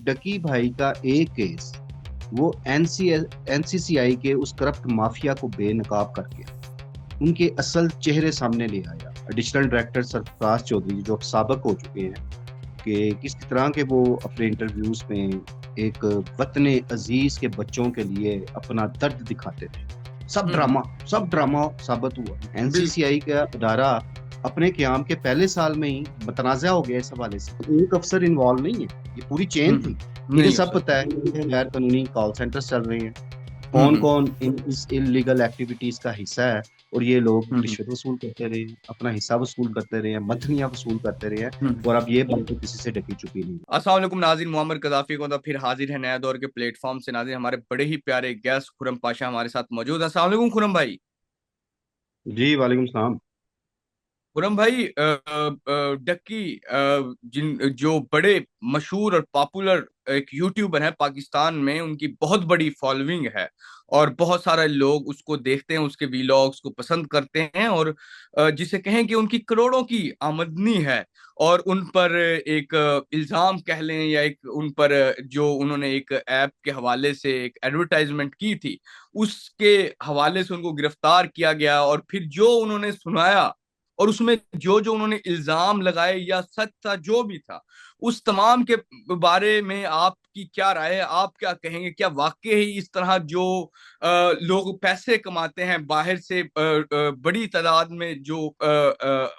डकी भाई का एक केस वो एनसीसीआई के उस करप्ट माफिया को बेनकाब करके उनके असल चेहरे सामने ले आया। एडिशनल डायरेक्टर सरफराज चौधरी जो अब साबिक हो चुके हैं कि किस तरह के वो अपने इंटरव्यूज में एक वतन अजीज के बच्चों के लिए अपना दर्द दिखाते थे। हम्म। सब ड्रामा साबित हुआ। बिल्कुल। एनसीसीआई का अदारा अपने क्याम के पहले साल में ही मुतनाज़ा हो गया इस हवाले से। एक अफसर इन्वॉल्व नहीं है, ये पूरी चेन थी। इन्हें नहीं हो सब सकता। पता है कि गैर कानूनी कॉल सेंटर्स चल रहे हैं, कौन हम्म। कौन इस इलीगल एक्टिविटीज का हिस्सा है। और ये लोग हम्म। रिश्वत वसूल करते रहे, अपना हिस्सा वसूल करते रहे, मदनियां वसूल करते रहे। हम्म। और अब ये बात तो किसी से ढकी छुपी नहीं। अस्सलाम वालेकुम नाज़रीन, मोहम्मद कदाफी को तो फिर हाजिर है नया दौर के प्लेटफॉर्म से। नाज़रीन, हमारे बड़े ही प्यारे गेस्ट खुरम पाशा हमारे साथ मौजूद हैं। अस्सलाम वालेकुम खुरम भाई। जी वालेकुम सलाम। खुरम भाई, डक्की, जिन जो बड़े मशहूर और पॉपुलर एक यूट्यूबर है पाकिस्तान में, उनकी बहुत बड़ी फॉलोइंग है और बहुत सारे लोग उसको देखते हैं, उसके वीलॉग्स को पसंद करते हैं। और जिसे कहें कि उनकी करोड़ों की आमदनी है। और उन पर एक इल्जाम कह लें या एक उन पर जो उन्होंने एक ऐप के हवाले से एक एडवर्टाइजमेंट की थी, उसके हवाले से उनको गिरफ्तार किया गया। और फिर जो उन्होंने सुनाया और उसमें जो जो उन्होंने इल्जाम लगाए या सच था जो भी था, उस तमाम के बारे में आपकी क्या राय है? आप क्या कहेंगे? क्या वाकई ही इस तरह जो लोग पैसे कमाते हैं बाहर से, बड़ी तादाद में जो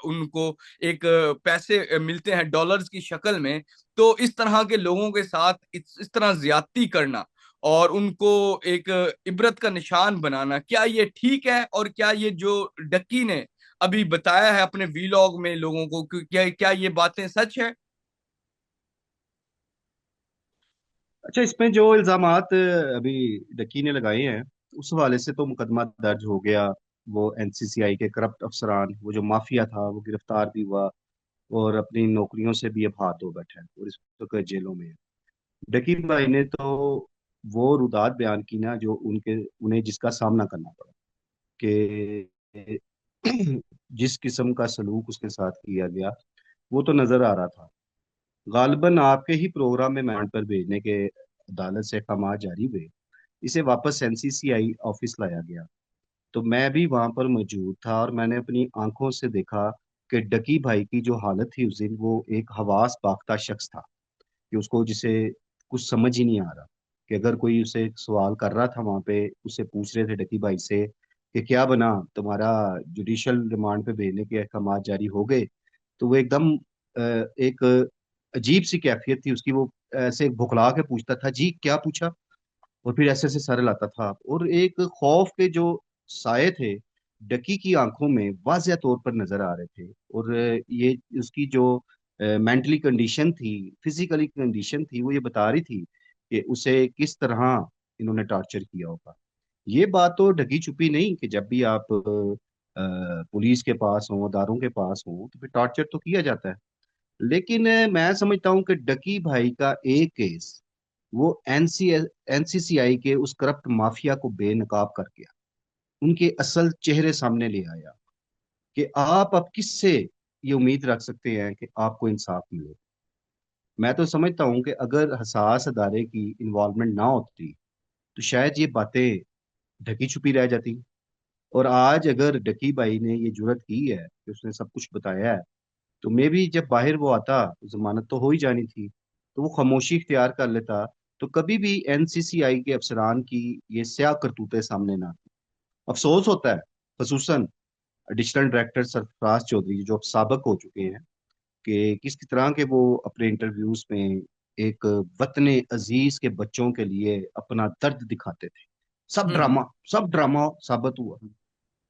उनको एक पैसे मिलते हैं डॉलर्स की शक्ल में, तो इस तरह के लोगों के साथ इस तरह ज्यादती करना और उनको एक इबरत का निशान बनाना, क्या ये ठीक है? और क्या ये जो डक्की ने अभी बताया है अपने वीलॉग में लोगों को, क्या क्या ये बातें सच है? अच्छा, इसमें जो इल्जामात अभी डकी ने लगाए हैं उस हवाले से तो मुकदमा दर्ज हो गया। वो एनसीसीआई के करप्ट अफसरान, वो जो माफिया था, वो गिरफ्तार भी हुआ और अपनी नौकरियों से भी अब हाथ धो बैठा है और इस वक्त जेलों में है। डकी भाई ने तो वो रुदात बयान की ना जो उनके उन्हें जिसका सामना करना पड़ा, कि जिस किस्म का सलूक उसके साथ किया गया वो तो नजर आ रहा था। गालिबन आपके ही प्रोग्राम में मैंड पर भेजने के अदालत से अहकाम जारी हुए, इसे वापस एनसीसीआई ऑफिस लाया गया। तो मैं भी वहां पर मौजूद था और मैंने अपनी आंखों से देखा कि डकी भाई की जो हालत थी उस दिन, वो एक हवास बाख्ता शख्स था कि उसको जिसे कुछ समझ ही नहीं आ रहा। कि अगर कोई उसे सवाल कर रहा था वहां पे, उसे पूछ रहे थे डकी भाई से कि क्या बना तुम्हारा, जुडिशल रिमांड पे भेजने के अहकाम जारी हो गए, तो वो एकदम एक अजीब सी कैफियत थी उसकी। वो ऐसे भुखला के पूछता था, जी क्या पूछा, और फिर ऐसे ऐसे सर हिलाता था। और एक खौफ के जो साए थे डकी की आंखों में वाज़िया तौर पर नजर आ रहे थे। और ये उसकी जो मेंटली कंडीशन थी, फिजिकली कंडीशन थी, वो ये बता रही थी कि उसे किस तरह इन्होंने टॉर्चर किया होगा। ये बात तो ढकी छुपी नहीं कि जब भी आप पुलिस के पास हो, अदारों के पास हो, तो फिर टॉर्चर तो किया जाता है। लेकिन मैं समझता हूँ कि डकी भाई का एक केस वो एनसीसीआई के उस करप्ट माफिया को बेनकाब करके उनके असल चेहरे सामने ले आया। कि आप अब किससे ये उम्मीद रख सकते हैं कि आपको इंसाफ मिले। मैं तो समझता हूँ कि अगर हसास अदारे की इन्वॉल्वमेंट ना होती तो शायद ये बातें ढकी छुपी रह जाती। और आज अगर डकी भाई ने ये जुर्रत की है कि उसने सब कुछ बताया है, तो मे भी जब बाहर वो आता तो जमानत तो हो ही जानी थी, तो वो खामोशी इख्तियार कर लेता, तो कभी भी एनसीसीआई के अफसरान की ये स्याह करतूतें सामने ना आती। अफसोस होता है, खसूसन एडिशनल डायरेक्टर सरफराज चौधरी जो अब साबिक हो चुके हैं, कि किस तरह के वो अपने इंटरव्यूज में एक वतन अजीज के बच्चों के लिए अपना दर्द दिखाते थे। हम्म। सब ड्रामा साबित हुआ।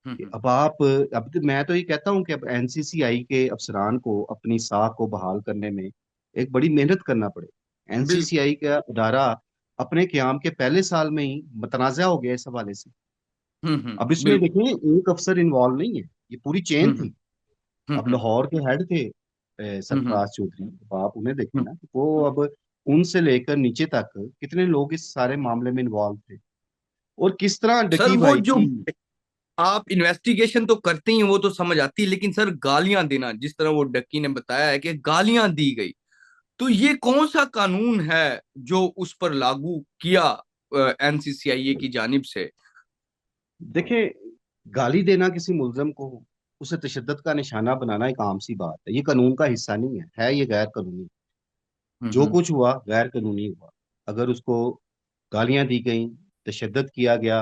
कि हम्म। अब आप, अब तो मैं तो ये कहता हूँ कि अब एनसीसीआई के अफसरान को अपनी साख को बहाल करने में एक बड़ी मेहनत करना पड़े। बिल्कुल। एनसीसीआई का अदारा अपने क्याम के पहले साल में ही मुतनाज़ा हो गया इस हवाले से। अब इसमें बिल्कुल। देखिए एक अफसर इन्वॉल्व नहीं है, ये पूरी चेन हम्म। थी। अब हम्म। लाहौर के हेड थे हम्म। सरफराज चौधरी, अब आप उन्हें देखें हम्म। ना, तो वो अब उनसे लेकर नीचे तक कितने लोग इस सारे मामले में इन्वॉल्व थे और किस तरह सर, डकी वो भाई जो की। आप इन्वेस्टिगेशन तो करते ही हैं, वो तो समझ आती है, लेकिन सर गालियां देना, जिस तरह वो डक्की ने बताया है कि गालियां दी गई, तो ये कौन सा कानून है जो उस पर लागू किया एनसीसीआईए की जानिब से? देखिए, गाली देना किसी मुलजम को, उसे तशद्दुद का निशाना बनाना एक आम सी बात है। ये कानून का हिस्सा नहीं है ये गैर कानूनी। जो हम्म। कुछ हुआ गैर कानूनी हुआ। अगर उसको गालियां दी गई, तशद्दुद किया गया,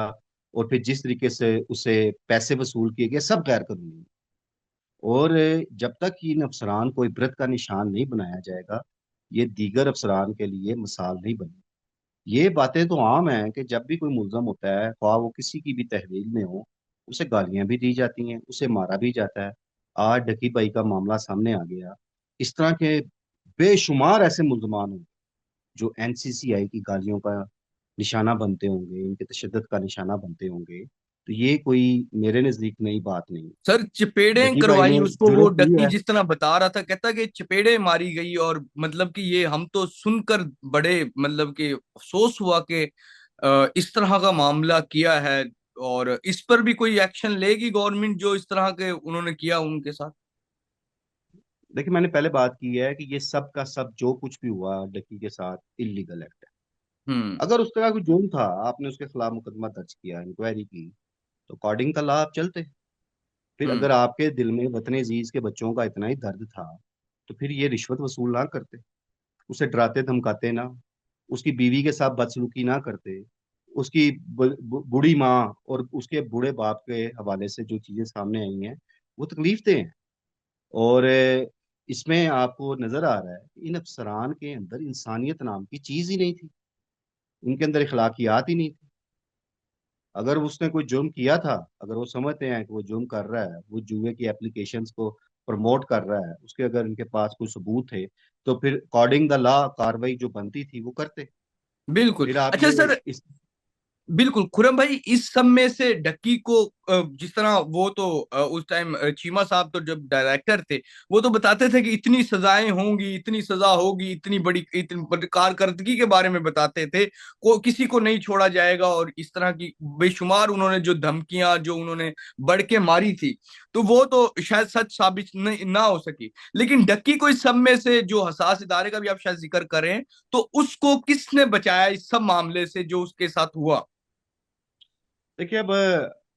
और फिर जिस तरीके से उसे पैसे वसूल किए गए, सब गैर कानूनी। और जब तक इन अफसरान को इबरत का निशान नहीं बनाया जाएगा, ये दीगर अफसरान के लिए मिसाल नहीं बनी। ये बातें तो आम हैं कि जब भी कोई मुलजम होता है, ख्वाह वो किसी की भी तहवील में हो, उसे गालियां भी दी जाती हैं, उसे मारा भी जाता है। आज डकी भाई का मामला सामने आ गया। इस तरह के बेशुमार ऐसे मुलजमान होंगे जो एनसीसीआई की गालियों का निशाना बनते होंगे, इनके तशद्दुद का निशाना बनते होंगे। तो ये कोई मेरे नजदीक नई बात नहीं। सर, चपेड़े डकी भाई करवाई ने उसको, वो जुर्म की डक्की है। जिस तरह बता रहा था, कहता कि चपेड़े मारी गई, और मतलब कि ये हम तो सुनकर बड़े मतलब कि अफसोस हुआ कि इस तरह का मामला किया है। और इस पर भी कोई एक्शन लेगी गवर्नमेंट, जो इस तरह के उन्होंने किया उनके साथ? देखिए, मैंने पहले बात की है कि ये सब का सब जो कुछ भी हुआ डकी के साथ इलीगल एक्ट है। हम्म। अगर उस तरह कोई जुर्म था, आपने उसके खिलाफ मुकदमा दर्ज किया, इंक्वायरी की, तो अकॉर्डिंग का लॉ आप चलते। फिर हम्म। अगर आपके दिल में वतन अजीज के बच्चों का इतना ही दर्द था, तो फिर ये रिश्वत वसूल ना करते, उसे डराते धमकाते ना, उसकी बीवी के साथ बदसलूकी ना करते, उसकी बूढ़ी माँ और उसके बूढ़े बाप के हवाले से जो चीजें सामने आई हैं, वो तकलीफ दे हैं। और इसमें आपको नजर आ रहा है कि इन अफसरान के अंदर इंसानियत नाम की चीज ही नहीं थी। उनके अंदर इखलाकियात ही नहीं थी। अगर उसने कोई जुर्म किया था, अगर वो समझते हैं कि वो जुर्म कर रहा है, वो जुए की एप्लीकेशंस को प्रमोट कर रहा है, उसके अगर इनके पास कोई सबूत है, तो फिर अकॉर्डिंग द लॉ कार्रवाई जो बनती थी वो करते। बिल्कुल। फिर आप अच्छा ये सर, इस बिल्कुल खुरम भाई, इस सब में से डक्की को जिस तरह वो तो उस टाइम चीमा साहब तो जब डायरेक्टर थे, वो तो बताते थे कि इतनी सजाएं होंगी, इतनी सजा होगी, इतनी बड़ी कारकर्दगी के बारे में बताते थे, को किसी को नहीं छोड़ा जाएगा, और इस तरह की बेशुमार उन्होंने जो धमकियां जो उन्होंने बढ़ के मारी थी, तो वो तो शायद सच साबित नहीं ना हो सकी। लेकिन डक्की को इस सब में से, जो हसास इदारे का भी आप शायद जिक्र करें, तो उसको किसने बचाया इस सब मामले से जो उसके साथ हुआ? देखिए, अब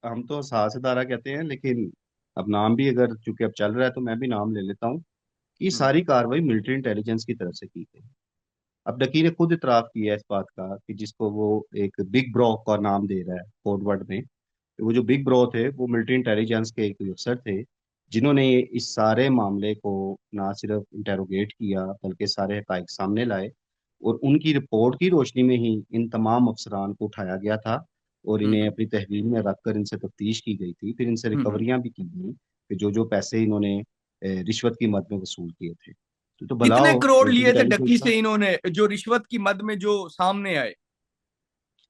हम तो साझेदारा इदारा कहते हैं, लेकिन अब नाम भी अगर चूंकि अब चल रहा है तो मैं भी नाम ले लेता हूँ। कि हम्म। सारी कार्रवाई मिलिट्री इंटेलिजेंस की तरफ से की गई। अब डकी ने खुद इतराफ किया है इस बात का कि जिसको वो एक बिग ब्रो का नाम दे रहा है कोड वर्ड में, वो जो बिग ब्रो थे वो मिलिट्री इंटेलिजेंस के एक अफसर थे, जिन्होंने इस सारे मामले को ना सिर्फ इंटेरोगेट किया बल्कि सारे हकाइक सामने लाए। और उनकी रिपोर्ट की रोशनी में ही इन तमाम अफसरान को उठाया गया था और इन्हें हम्म। अपनी तहवील में रखकर इनसे तफ्तीश की गई थी। फिर इनसे हम्म। रिकवरियां भी की गई कि जो जो पैसे इन्होंने रिश्वत की मद में वसूल किए थे। तो कितने बुलाओ करोड़ मिलिट्री लिए थे इंटेलिजेंस डक्की का। से इन्होंने, जो रिश्वत की मद में जो सामने आए?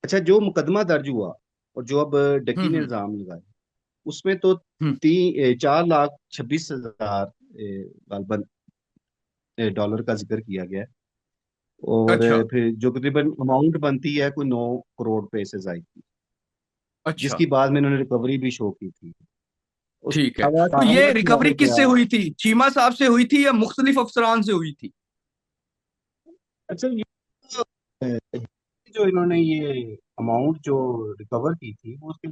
अच्छा, जो मुकदमा दर्ज हुआ और जो अब डकी ने हम्म। इल्जाम लगाया, उसमें तो हम्म। 4,26,000 गालबन डॉलर का जिक्र किया गया है। और अच्छा। फिर जो तकरीबन अमाउंट बनती है कोई 9 करोड़ रुपए से जाएगी, अच्छा। जिसकी बाद में इन्होंने रिकवरी भी शो की थी। उसके ठीक है, अलावा तो ये सहायक रिकवरी किया किससे गया। हुई थी? चीमा साहब से हुई थी या मुख्तलिफ अफसरान से हुई थी? अच्छा, ये अ, जो इन्होंने ये अमाउंट जो रिकवर की थी वो उसके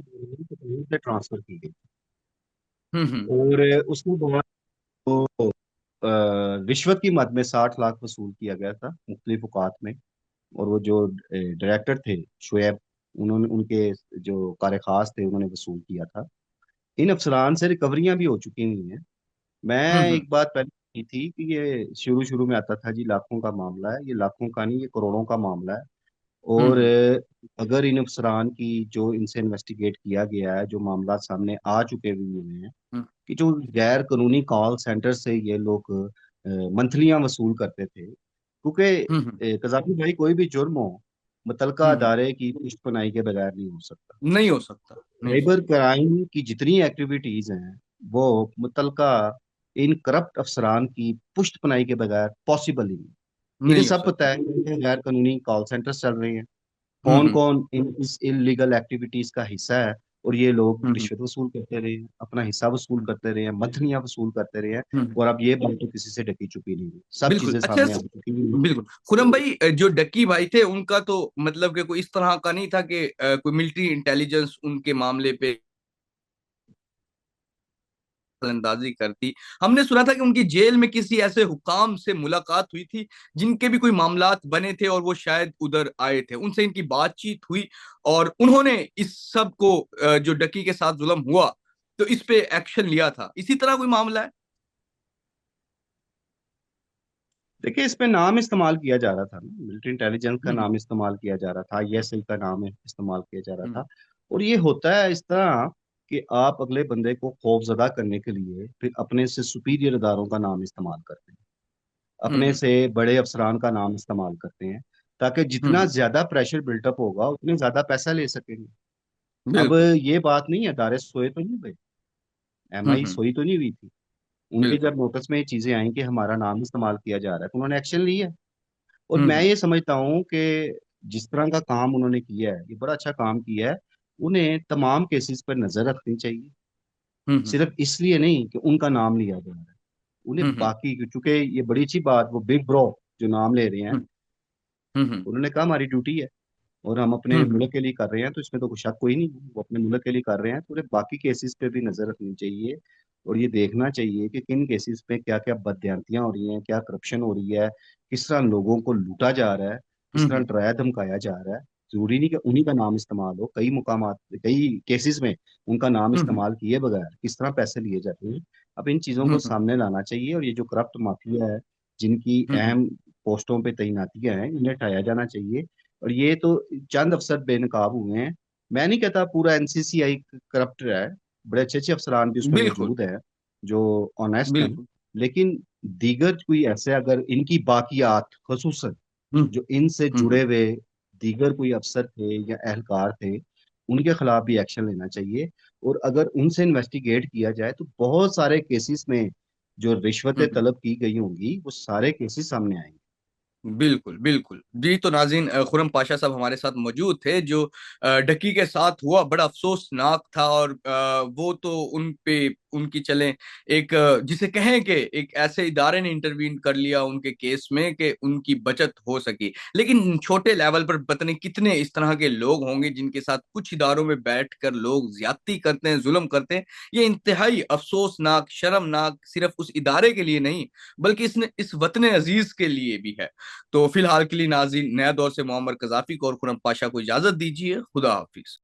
से ट्रांसफर की गई थी। हम्म। और उसके बाद तो रिश्वत की मद में 60 लाख वसूल किया गया था मुख्तलिफ औकात में। और वो जो डायरेक्टर थे शुएब, उन्होंने उनके जो कार खास थे उन्होंने वसूल किया था। इन अफसरान से रिकवरियां भी हो चुकी हुई हैं। मैं हम्म। एक बात पहले की थी कि ये शुरू शुरू में आता था जी लाखों का मामला है, ये लाखों का नहीं, ये करोड़ों का मामला है। और हम्म। अगर इन अफसरान की जो इनसे इन्वेस्टिगेट किया गया है, जो मामला सामने आ चुके हुए हैं, हम्म। कि जो गैर कानूनी कॉल सेंटर से ये लोग मंथलियां वसूल करते थे, हम्म। क्योंकि कजाकी भाई कोई भी जुर्म हो मुतलका हम्म। अदारे की पुष्टपनाही के बगैर नहीं हो सकता। नहीं हो सकता, नहीं हो साइबर सकता। क्राइम की जितनी एक्टिविटीज हैं वो मुतलका इन करप्ट अफसरान की पुष्टपनाही के बगैर पॉसिबल ही नहीं। इन्हें नहीं हो सब पता सकता। है कि गैर कानूनी कॉल सेंटर्स चल रहे हैं, कौन हम्म। कौन इन इस इलीगल एक्टिविटीज का हिस्सा है, और ये लोग हम्म रिश्वत वसूल करते रहे हैं, अपना हिस्सा वसूल करते रहे हैं, मदनियां वसूल करते रहे हैं। हम्म। और अब ये बात तो किसी से ढकी छुपी नहीं है, सब बिल्कुल चीजें अच्छा। सामने आ चुकी हुई हैं। बिल्कुल खुरम भाई, जो डक्की भाई थे उनका तो मतलब कि कोई इस तरह का नहीं था कि कोई मिलिट्री इंटेलिजेंस उनके मामले पे अंदाजी करती। हमने सुना था कि उनकी जेल में किसी ऐसे हुकाम से मुलाकात हुई थी जिनके भी कोई मामलात बने थे और वो शायद उधर आए थे, उनसे इनकी बातचीत हुई और उन्होंने इस सब को जो डक्की के साथ जुल्म हुआ तो इस पे एक्शन लिया था। इसी तरह कोई मामला है? देखिए, इस पे नाम इस्तेमाल किया जा रहा था ना, मिलिट्री इंटेलिजेंस का हम्म नाम इस्तेमाल किया जा रहा था, आईएसआई का नाम इस्तेमाल किया जा रहा हम्म था। और ये होता है इस तरह कि आप अगले बंदे को खौफजदा करने के लिए फिर अपने से सुपीरियर इदारों का नाम इस्तेमाल करते हैं, अपने हम्म से बड़े अफसरान का नाम इस्तेमाल करते हैं, ताकि जितना हम्म। ज्यादा प्रेशर बिल्टअप होगा उतने ज्यादा पैसा ले सकेंगे। अब बिल्कुल। ये बात नहीं है, अदारे सोए तो नहीं हुए, एमआई हम्म। सोई तो नहीं हुई थी। उनके बिल्कुल। जब नोटिस में ये चीजें आई कि हमारा नाम इस्तेमाल किया जा रहा है, तो उन्होंने एक्शन लिया। और मैं हम्म ये समझता हूँ कि जिस तरह का काम उन्होंने किया है, ये बड़ा अच्छा काम किया है। उन्हें तमाम केसेस पर नजर रखनी चाहिए, हम्म सिर्फ इसलिए नहीं कि उनका नाम लिया जा रहा है। उन्हें हम्म बाकी, चूंकि ये बड़ी अच्छी बात, वो बिग ब्रो जो नाम ले रहे हैं, हम्म हम्म उन्होंने कहा हमारी ड्यूटी है और हम अपने हम्म मुल्क के लिए कर रहे हैं, तो इसमें तो कुछ शक कोई नहीं है, वो अपने मुल्क के लिए कर रहे हैं, तो उन्हें बाकी केसेस पे भी नजर रखनी चाहिए। और ये देखना चाहिए कि किन केसेस पे क्या क्या बदयांतियां हो रही हैं, क्या करप्शन हो रही है, किस तरह लोगों को लूटा जा रहा है, किस तरह हम्म डराया धमकाया जा रहा है। जरूरी नहीं कि उन्हीं का नाम इस्तेमाल हो, कई मुकामात, कई केसेस में उनका नाम हम्म इस्तेमाल किए बगैर किस तरह पैसे लिए जाते हैं। अब इन चीजों को हम्म सामने लाना चाहिए, और ये जो करप्ट माफिया है, जिनकी हम्म अहम पोस्टों पे तैनातियां हैं, इन्हें हटाया जाना चाहिए। और ये तो चंद अफसर बेनकाब हुए हैं, मैं नहीं कहता पूरा एनसीसीआई करप्ट है, बड़े अच्छे अच्छे अफसरान भी उसमें बिल्कुल मौजूद हैं जो ऑनेस्ट हैं। बिल्कुल। लेकिन दीगर कोई ऐसे, अगर इनकी बाकियात खसूसन हम्म जो इनसे हम्म जुड़े हुए दीगर कोई अफसर थे या एहलकार थे, उनके खिलाफ भी एक्शन लेना चाहिए। और अगर उनसे इन्वेस्टिगेट किया जाए तो बहुत सारे केसेस में जो रिश्वतें हम्म। तलब की गई होंगी, वो सारे केसेस सामने आएंगे। बिल्कुल बिल्कुल जी। तो नाज़रीन, खुरम पाशा साहब हमारे साथ मौजूद थे। जो डक्की के साथ हुआ बड़ा अफसोसनाक था और वो तो उन पे उनकी चले एक जिसे कहें कि एक ऐसे इदारे ने इंटरवीन कर लिया उनके केस में कि उनकी बचत हो सकी। लेकिन छोटे लेवल पर पता नहीं कितने इस तरह के लोग होंगे जिनके साथ कुछ इदारों में बैठकर लोग ज्यादती करते हैं, जुल्म करते हैं। ये इंतहाई अफसोसनाक, शर्मनाक सिर्फ उस इदारे के लिए नहीं बल्कि इस वतन अजीज के लिए भी है। तो फिलहाल के लिए नाज़रीन, नया दौर से मोहम्मद कजाफी को और खुरम पाशा को इजाजत दीजिए। खुदा हाफिज।